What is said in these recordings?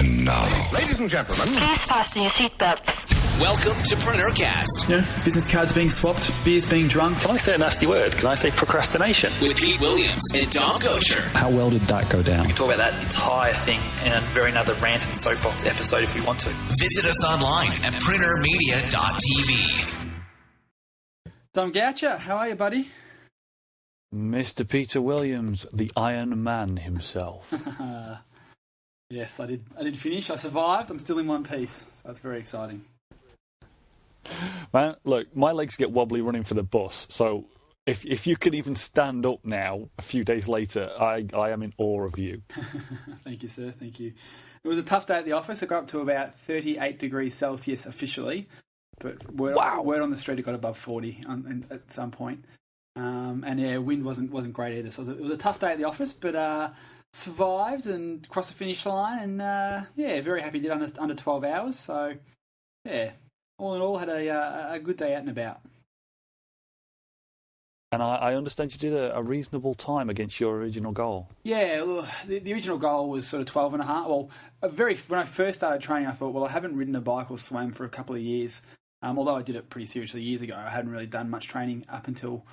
And now, ladies and gentlemen, please fasten your seatbelts. Welcome to PreneurCast. You know, business cards being swapped, beers being drunk. Can I say a nasty word? Can I say procrastination? With Pete Williams and Tom Kocher. How well did that go down? We can talk about that entire thing in a very another rant and soapbox episode if we want to. Visit us online at PreneurMedia.tv. Tom Goucher, how are you, buddy? Mr. Peter Williams, the Iron Man himself. Yes, I did finish. I survived. I'm still in one piece, so that's very exciting. Man, look, my legs get wobbly running for the bus, so if you could even stand up now, a few days later, I am in awe of you. Thank you, sir. Thank you. It was a tough day at the office. I got up to about 38 degrees Celsius officially, but word on the street it got above 40 at some point. And yeah, wind wasn't great either. So it was a tough day at the office, but survived and crossed the finish line, and yeah, very happy did under 12 hours. So yeah, all in all, had a good day out and about. And I understand you did a reasonable time against your original goal. Yeah, well, the original goal was sort of 12 and a half. Well, when I first started training, I thought, well, I haven't ridden a bike or swam for a couple of years. Although I did it pretty seriously years ago, I hadn't really done much training up until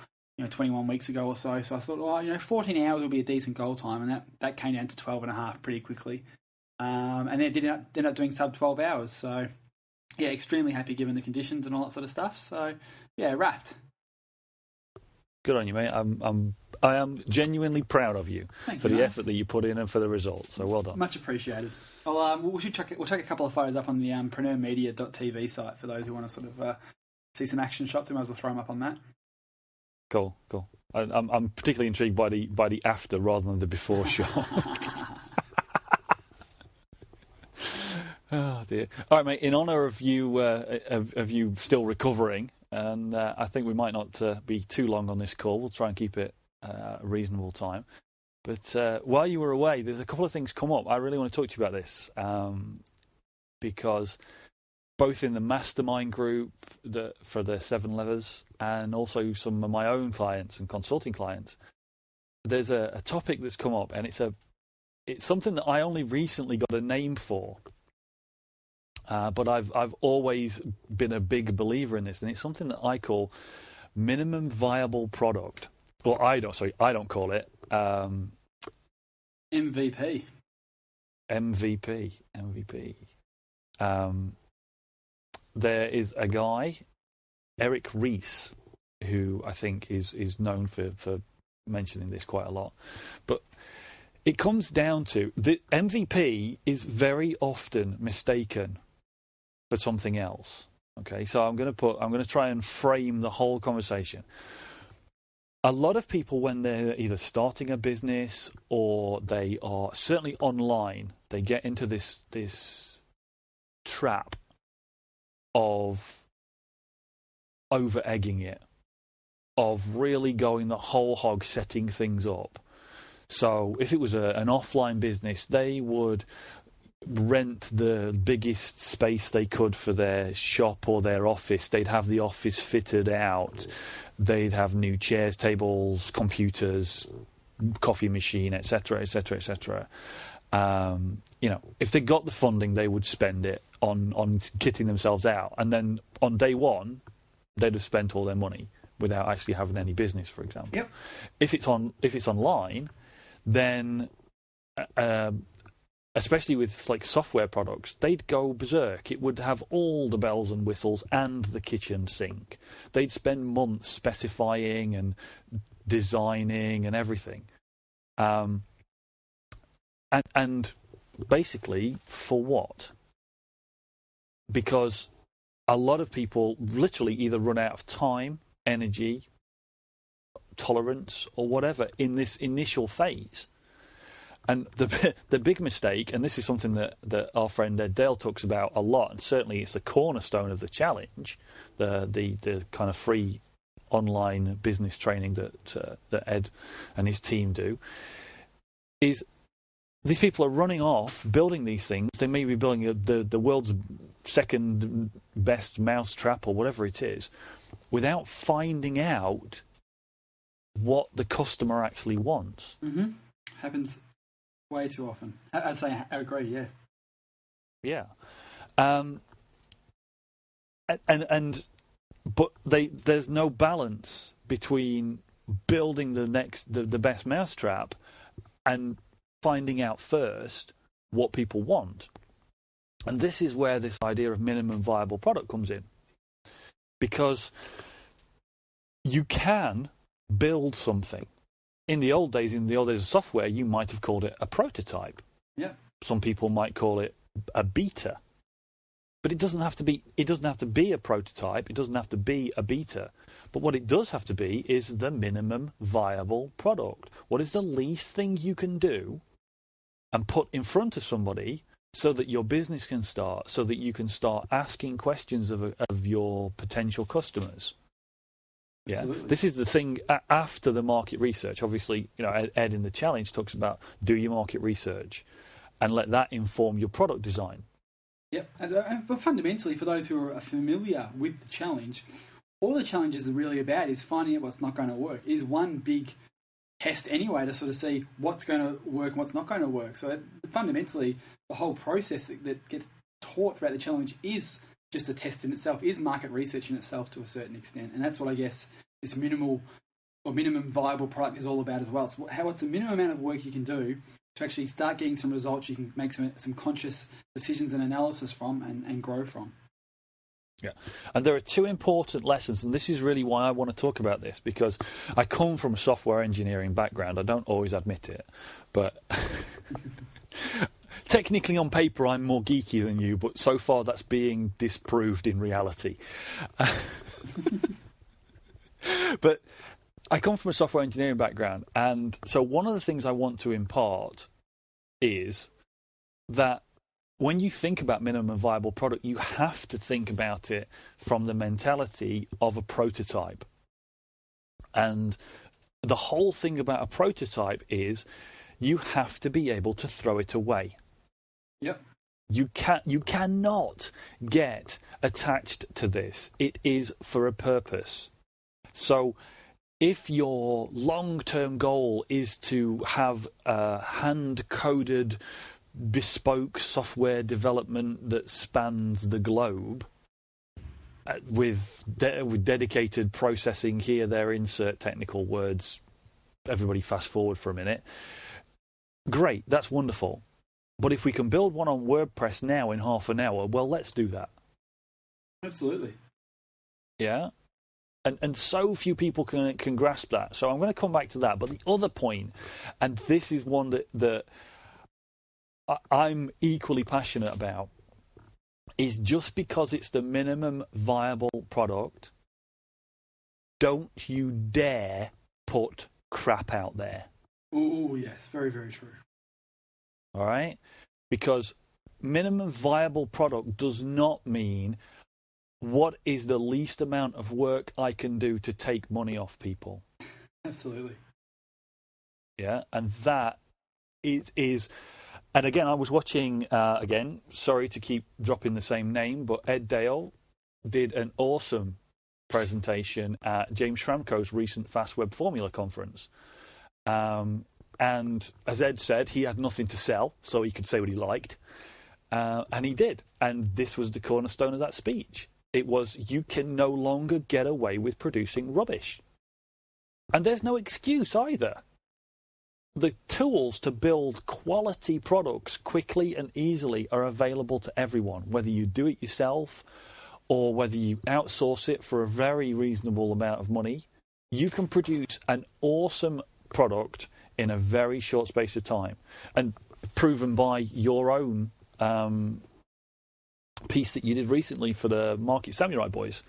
21 weeks ago or so. So I thought, well, 14 hours will be a decent goal time, and that came down to 12 and a half pretty quickly. And then ended up doing sub 12 hours. So yeah, extremely happy given the conditions and all that sort of stuff. So yeah, wrapped. Good on you, mate. I am genuinely proud of you for the effort that you put in and for the result. So well done. Much appreciated. Well, we'll take a couple of photos up on the PreneurMedia.tv site for those who want to sort of see some action shots. We might as well throw them up on that. Cool. I'm particularly intrigued by the after rather than the before shot. Oh dear. All right, mate. In honour of you still recovering, and I think we might not be too long on this call. We'll try and keep it a reasonable time. But while you were away, there's a couple of things come up. I really want to talk to you about this because both in the mastermind group for the 7 Levers and also some of my own clients and consulting clients, there's a topic that's come up, and it's something that I only recently got a name for. But I've always been a big believer in this, and it's something that I call minimum viable product. Well, I don't call it MVP. There is a guy, Eric Ries, who I think is known for mentioning this quite a lot. But it comes down to the MVP is very often mistaken for something else. Okay, so I'm going to try and frame the whole conversation. A lot of people, when they're either starting a business or they are certainly online, they get into this trap of over-egging it, of really going the whole hog, setting things up. So if it was an offline business, they would rent the biggest space they could for their shop or their office. They'd have the office fitted out. They'd have new chairs, tables, computers, coffee machine, etc., etc., etc. If they got the funding, they would spend it on kitting themselves out, and then on day one, they'd have spent all their money without actually having any business, for example. Yep. If it's online, then especially with like software products, they'd go berserk. It would have all the bells and whistles and the kitchen sink. They'd spend months specifying and designing and everything. And basically, for what? Because a lot of people literally either run out of time, energy, tolerance, or whatever in this initial phase. And the big mistake, and this is something that our friend Ed Dale talks about a lot, and certainly it's a cornerstone of the challenge, the kind of free online business training that Ed and his team do, is these people are running off building these things. They may be building the world's second best mousetrap or whatever it is, without finding out what the customer actually wants. Mm-hmm. Happens way too often. I'd say I agree, yeah. Yeah. But there's no balance between building the best mousetrap and finding out first what people want. And this is where this idea of minimum viable product comes in. Because you can build something. In the old days of software, you might have called it a prototype. Yeah. Some people might call it a beta. But it doesn't have to be a prototype. It doesn't have to be a beta. But what it does have to be is the minimum viable product. What is the least thing you can do and put in front of somebody so that your business can start, so that you can start asking questions of your potential customers? Yeah, Absolutely. this is the thing after the market research. Obviously, Ed in the challenge talks about do your market research and let that inform your product design. Yep, and fundamentally, for those who are familiar with the challenge, all the challenges are really about is finding out what's not going to work. It is one big test anyway to sort of see what's going to work and what's not going to work. So fundamentally, the whole process that gets taught throughout the challenge is just a test in itself, is market research in itself to a certain extent. And that's what I guess this minimum viable product is all about as well. So what's the minimum amount of work you can do to actually start getting some results you can make some conscious decisions and analysis from and grow from. Yeah, and there are two important lessons, and this is really why I want to talk about this, because I come from a software engineering background. I don't always admit it, but technically on paper I'm more geeky than you, but so far that's being disproved in reality. But I come from a software engineering background, and so one of the things I want to impart is that when you think about minimum viable product, you have to think about it from the mentality of a prototype. And the whole thing about a prototype is you have to be able to throw it away. Yep. You cannot get attached to this. It is for a purpose. So if your long-term goal is to have a hand-coded, bespoke software development that spans the globe with dedicated processing here, there, insert technical words, everybody fast forward for a minute, great, that's wonderful. But if we can build one on WordPress now in half an hour, well, let's do that. Absolutely. Yeah? And so few people can grasp that. So I'm going to come back to that. But the other point, and this is one that I'm equally passionate about, is just because it's the minimum viable product, don't you dare put crap out there. Oh, yes. Very, very true. All right? Because minimum viable product does not mean what is the least amount of work I can do to take money off people. Absolutely. Yeah, and that is. And again, I was watching, again, sorry to keep dropping the same name, but Ed Dale did an awesome presentation at James Schramko's recent Fast Web Formula conference. And as Ed said, he had nothing to sell, so he could say what he liked. And he did. And this was the cornerstone of that speech. It was, you can no longer get away with producing rubbish. And there's no excuse either. The tools to build quality products quickly and easily are available to everyone, whether you do it yourself or whether you outsource it for a very reasonable amount of money. You can produce an awesome product in a very short space of time, and proven by your own piece that you did recently for the Market Samurai Boys.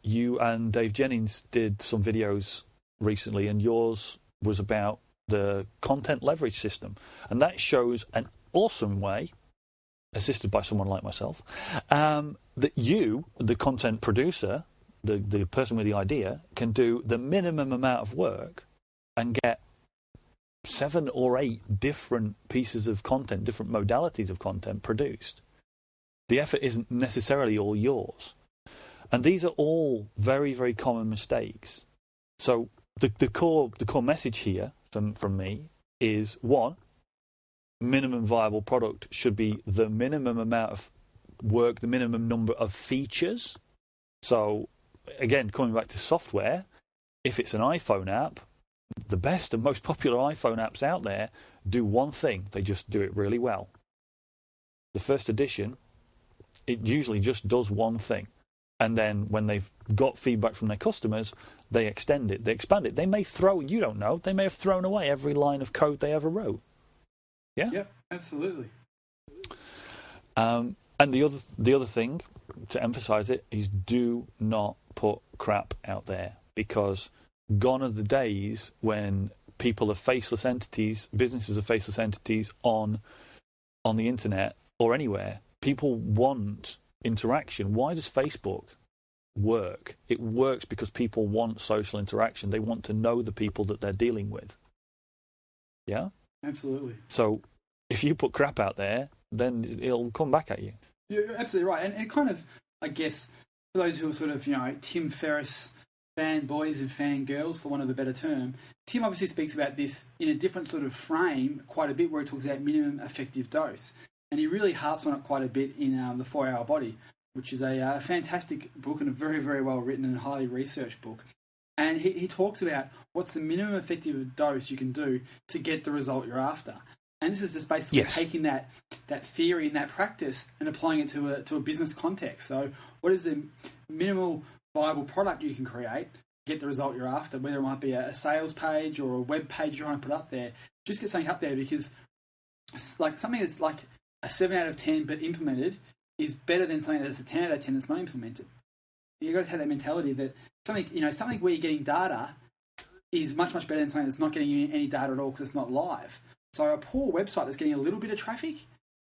You and Dave Jennings did some videos recently, and yours was about the content leverage system. And that shows an awesome way, assisted by someone like myself, that you, the content producer, the person with the idea, can do the minimum amount of work and get 7 or 8 different pieces of content, different modalities of content produced. The effort isn't necessarily all yours. And these are all very, very common mistakes. So the core message here from me is, one, minimum viable product should be the minimum amount of work, the minimum number of features. So, again, coming back to software, if it's an iPhone app, the best and most popular iPhone apps out there do one thing. They just do it really well. The first edition, it usually just does one thing. And then when they've got feedback from their customers, they extend it, they expand it. They may throw, you don't know, they may have thrown away every line of code they ever wrote. Yeah? Yep, absolutely. And the other thing, to emphasize it, is do not put crap out there, because gone are the days when people are faceless entities, businesses are faceless entities on the internet or anywhere. People want interaction. Why does Facebook work? It works because people want social interaction. They want to know the people that they're dealing with. Yeah? Absolutely. So if you put crap out there, then it'll come back at you. You're absolutely right. And it kind of, I guess, for those who are sort of, Tim Ferriss fanboys and fangirls, for want of a better term, Tim obviously speaks about this in a different sort of frame quite a bit, where he talks about minimum effective dose. And he really harps on it quite a bit in The 4-Hour Body, which is a fantastic book and a very, very well written and highly researched book. And he talks about what's the minimum effective dose you can do to get the result you're after. And this is just basically taking that theory and that practice and applying it to a business context. So what is the minimal viable product you can create to get the result you're after, whether it might be a sales page or a web page you're trying to put up there. Just get something up there, because like something that's like a 7 out of 10 but implemented is better than something that's a 10 out of 10 that's not implemented. You've got to have that mentality that something where you're getting data is much, much better than something that's not getting you any data at all because it's not live. So a poor website that's getting a little bit of traffic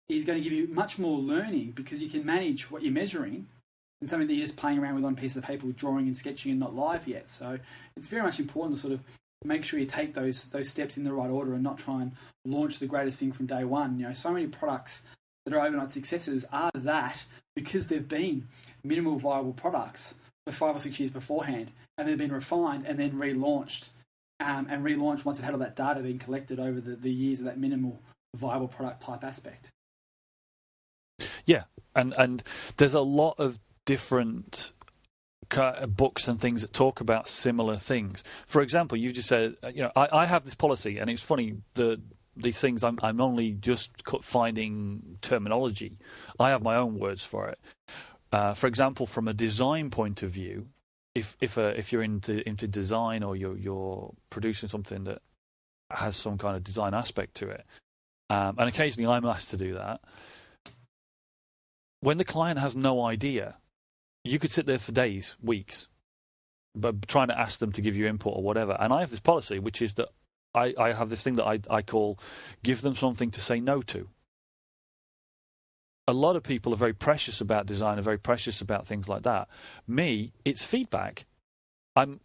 is going to give you much more learning, because you can manage what you're measuring than something that you're just playing around with on a piece of paper with drawing and sketching and not live yet. So it's very much important to sort of make sure you take those steps in the right order and not try and launch the greatest thing from day one. So many products that are overnight successes are that because they've been minimal viable products for 5 or 6 years beforehand, and they've been refined and then relaunched, once they've had all that data being collected over the years of that minimal viable product type aspect. Yeah, and there's a lot of different books and things that talk about similar things. For example, you just said, I have this policy, and it's funny that these things I'm only just finding terminology. I have my own words for it. For example, from a design point of view, if you're into design, or you're producing something that has some kind of design aspect to it, and occasionally I'm asked to do that, when the client has no idea, you could sit there for days, weeks, but trying to ask them to give you input or whatever. And I have this policy, which is that I have this thing that I call give them something to say no to. A lot of people are very precious about design, are very precious about things like that. Me, it's feedback. I'm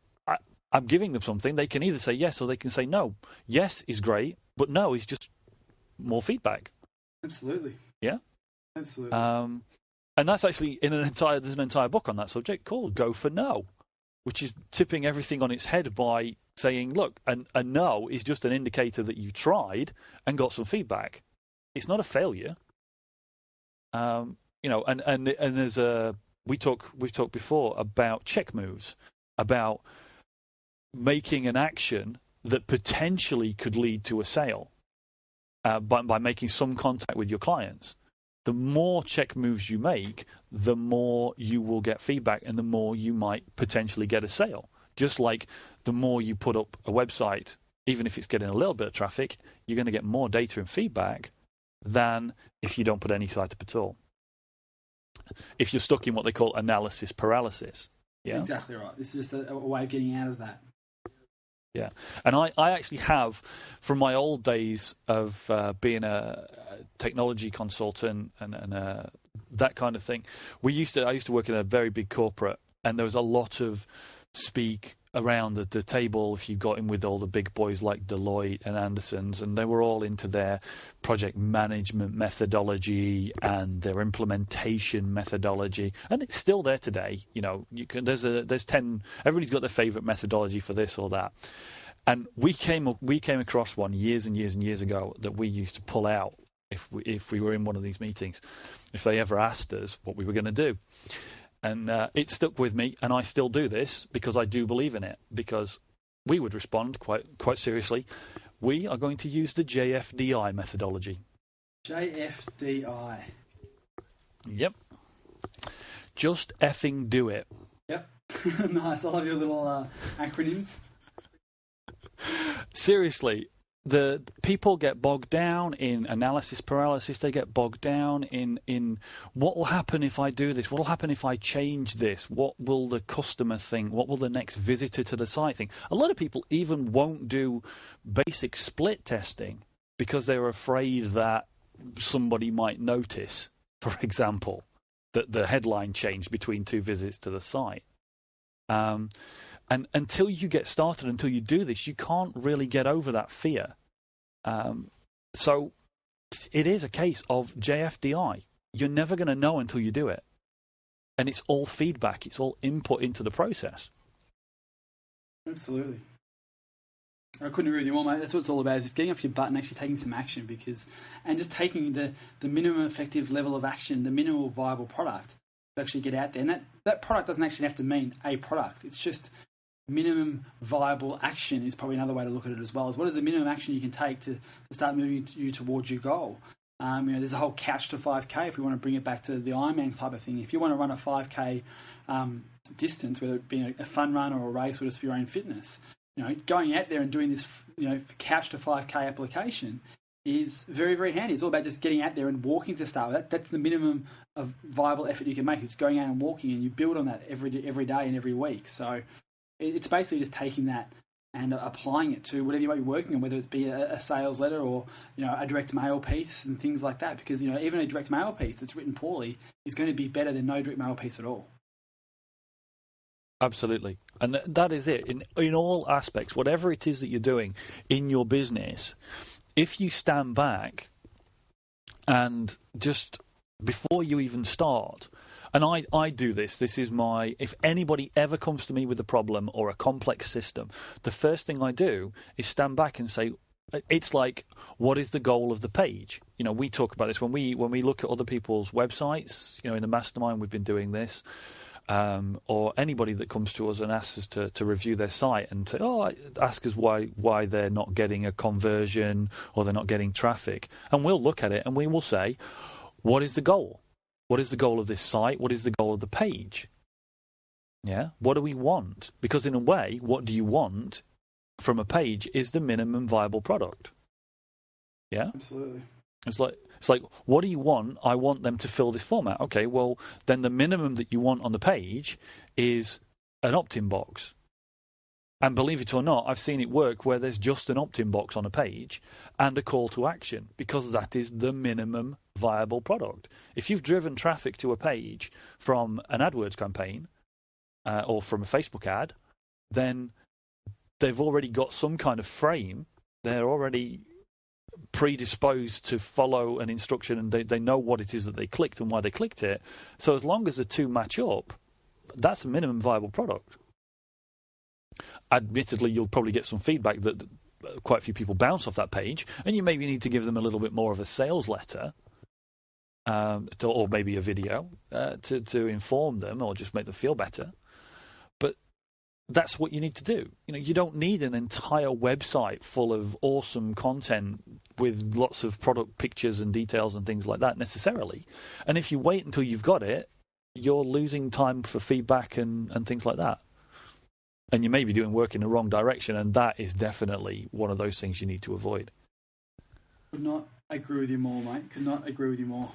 giving them something. They can either say yes or they can say no. Yes is great, but no is just more feedback. Absolutely. Yeah? Absolutely. And that's actually there's an entire book on that subject called Go for No, which is tipping everything on its head by saying, look, a no is just an indicator that you tried and got some feedback. It's not a failure. And there's we've talked before about check moves, about making an action that potentially could lead to a sale by making some contact with your clients. The more check moves you make, the more you will get feedback and the more you might potentially get a sale. Just like the more you put up a website, even if it's getting a little bit of traffic, you're going to get more data and feedback than if you don't put any site up at all. If you're stuck in what they call analysis paralysis. Yeah? Exactly right. This is just a way of getting out of that. Yeah, and I actually have, from my old days of being a technology consultant and that kind of thing, I used to work in a very big corporate, and there was a lot of speak around the table if you got in with all the big boys like Deloitte and Andersons, and they were all into their project management methodology and their implementation methodology, and it's still there today. There's 10. Everybody's got their favorite methodology for this or that. And we came across one years and years and years ago that we used to pull out if we were in one of these meetings, if they ever asked us what we were going to do. And it stuck with me, and I still do this because I do believe in it, because we would respond quite seriously. We are going to use the JFDI methodology. JFDI. Yep. Just effing do it. Yep. Nice. I love your little acronyms. Seriously, the people get bogged down in analysis paralysis. They get bogged down in what will happen if I do this? What will happen if I change this? What will the customer think? What will the next visitor to the site think? A lot of people even won't do basic split testing because they're afraid that somebody might notice, for example, that the headline changed between two visits to the site. And until you get started, until you do this, you can't really get over that fear. So it is a case of JFDI. You're never going to know until you do it. And it's all feedback. It's all input into the process. Absolutely. I couldn't agree with you more, mate. That's what it's all about, is just getting off your butt and actually taking some action, and just taking the minimum effective level of action, the minimal viable product to actually get out there. And that product doesn't actually have to mean a product. It's just minimum viable action is probably another way to look at it as well. Is what is the minimum action you can take to start moving you towards your goal? There's a whole couch to 5K if we want to bring it back to the Ironman type of thing. If you want to run a 5K distance, whether it be a fun run or a race or just for your own fitness, going out there and doing this, couch to 5K application is very, very handy. It's all about just getting out there and walking to start with. That's the minimum of viable effort you can make. It's going out and walking, and you build on that every day and every week. So it's basically just taking that and applying it to whatever you might be working on, whether it be a sales letter or a direct mail piece and things like that. Because even a direct mail piece that's written poorly is going to be better than no direct mail piece at all. Absolutely. And that is it. In all aspects, whatever it is that you're doing in your business, if you stand back and just before you even start, and I do this is if anybody ever comes to me with a problem or a complex system, the first thing I do is stand back and say, it's like, what is the goal of the page? We talk about this when we look at other people's websites, in the mastermind, we've been doing this. Or anybody that comes to us and asks us to review their site and say, ask us why they're not getting a conversion or they're not getting traffic. And we'll look at it and we will say, what is the goal? What is the goal of this site? What is the goal of the page? Yeah. What do we want? Because in a way, what do you want from a page is the minimum viable product. Yeah. Absolutely. It's like, what do you want? I want them to fill this format. Okay, well, then the minimum that you want on the page is an opt-in box. And believe it or not, I've seen it work where there's just an opt-in box on a page and a call to action, because that is the minimum viable product. If you've driven traffic to a page from an AdWords campaign or from a Facebook ad, then they've already got some kind of frame. They're already predisposed to follow an instruction, and they know what it is that they clicked and why they clicked it. So as long as the two match up, that's a minimum viable product. Admittedly, you'll probably get some feedback that quite a few people bounce off that page, and you maybe need to give them a little bit more of a sales letter or maybe a video to inform them or just make them feel better. But that's what you need to do. You don't need an entire website full of awesome content with lots of product pictures and details and things like that necessarily. And if you wait until you've got it, you're losing time for feedback and things like that. And you may be doing work in the wrong direction, and that is definitely one of those things you need to avoid. Could not agree with you more, mate. Could not agree with you more.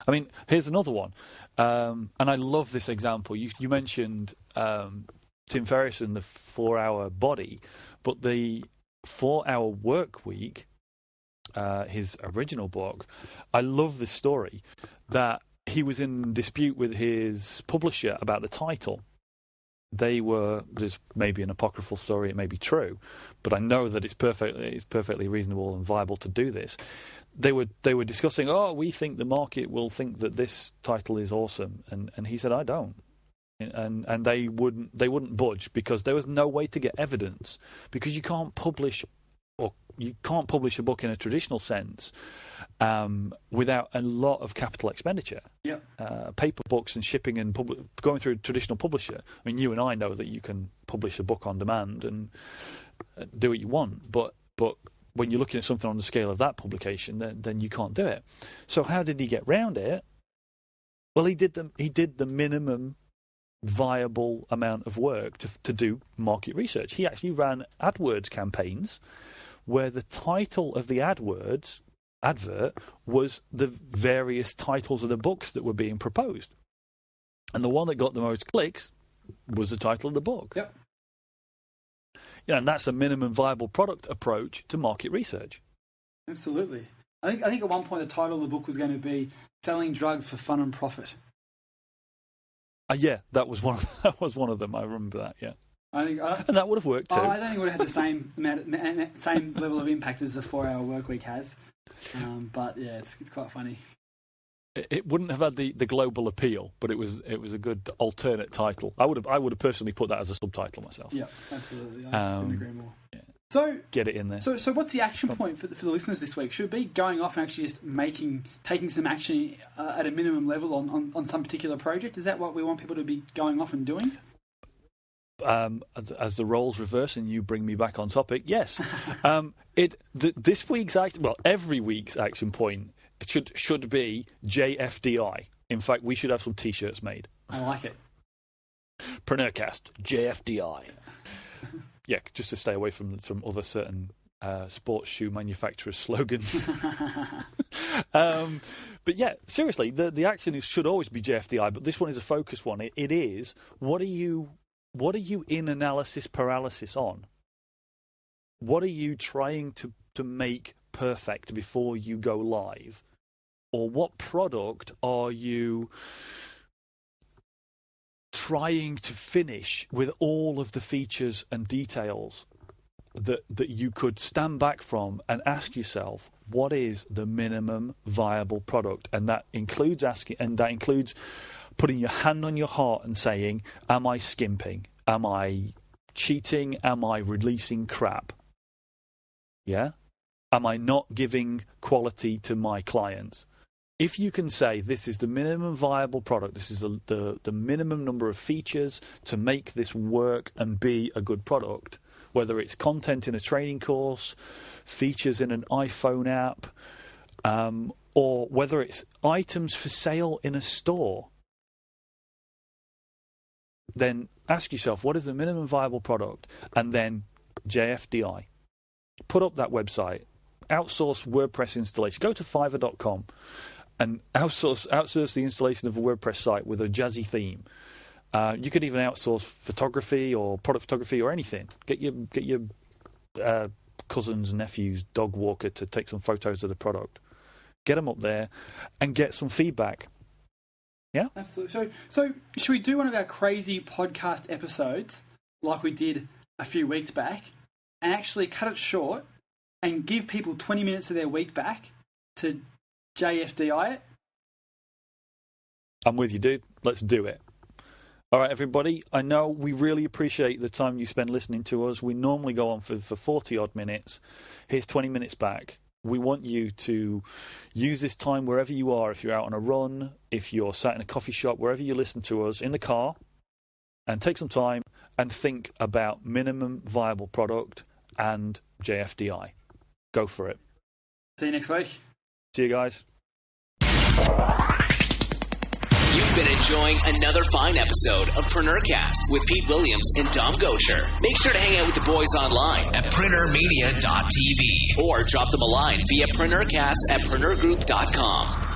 I mean, here's another one. And I love this example. You mentioned Tim Ferriss and the 4-hour body, but the 4-hour work week, his original book, I love this story that he was in dispute with his publisher about the title. There's maybe an apocryphal story, it may be true, but I know that it's perfectly reasonable and viable to do this. They were discussing, we think the market will think that this title is awesome, and he said, I don't. and they wouldn't budge because there was no way to get evidence, because you can't publish a book in a traditional sense without a lot of capital expenditure. Paper books and shipping and going through a traditional publisher. I mean, you and I know that you can publish a book on demand and do what you want, but when you're looking at something on the scale of that publication, then you can't do it. So how did he get round it? Well, he did the minimum viable amount of work to do market research. He actually ran AdWords campaigns where the title of the advert was the various titles of the books that were being proposed. And the one that got the most clicks was the title of the book. Yep. And that's a minimum viable product approach to market research. Absolutely. I think at one point the title of the book was going to be Selling Drugs for Fun and Profit. Yeah, that was one of them. I remember that, yeah. And that would have worked too. I don't think it would have had the same level of impact as the 4-hour work week has. But yeah, it's quite funny. It wouldn't have had the global appeal, but it was a good alternate title. I would have personally put that as a subtitle myself. Yeah, absolutely. I couldn't agree more. Yeah. So get it in there. So what's the action point for the listeners this week? Should it be going off and actually just taking some action at a minimum level on some particular project? Is that what we want people to be going off and doing? As the roles reverse and you bring me back on topic, yes. This week's every week's action point should be JFDI. In fact, we should have some T-shirts made. I like it. PreneurCast, JFDI. Yeah, just to stay away from other certain sports shoe manufacturers' slogans. But yeah, seriously, the action should always be JFDI, but this one is a focus one. It is, what are you in analysis paralysis on? What are you trying to make perfect before you go live? Or what product are you trying to finish with all of the features and details that you could stand back from and ask yourself, what is the minimum viable product? And that includes putting your hand on your heart and saying, am I skimping? Am I cheating? Am I releasing crap? Yeah? Am I not giving quality to my clients? If you can say this is the minimum viable product, this is the minimum number of features to make this work and be a good product, whether it's content in a training course, features in an iPhone app, or whether it's items for sale in a store, then ask yourself, what is the minimum viable product? And then JFDI. Put up that website. Outsource WordPress installation. Go to Fiverr.com and outsource the installation of a WordPress site with a jazzy theme. You could even outsource photography or product photography or anything. Get your cousins, nephews, dog walker to take some photos of the product. Get them up there and get some feedback. Yeah? Absolutely. So should we do one of our crazy podcast episodes like we did a few weeks back and actually cut it short and give people 20 minutes of their week back to JFDI it? I'm with you, dude. Let's do it. All right, everybody. I know we really appreciate the time you spend listening to us. We normally go on for 40-odd minutes. Here's 20 minutes back. We want you to use this time wherever you are. If you're out on a run, if you're sat in a coffee shop, wherever you listen to us, in the car, and take some time and think about minimum viable product and JFDI. Go for it. See you next week. See you guys. You've been enjoying another fine episode of PreneurCast with Pete Williams and Dom Gosher. Make sure to hang out with the boys online at PreneurMedia.tv or drop them a line via PreneurCast@PreneurGroup.com.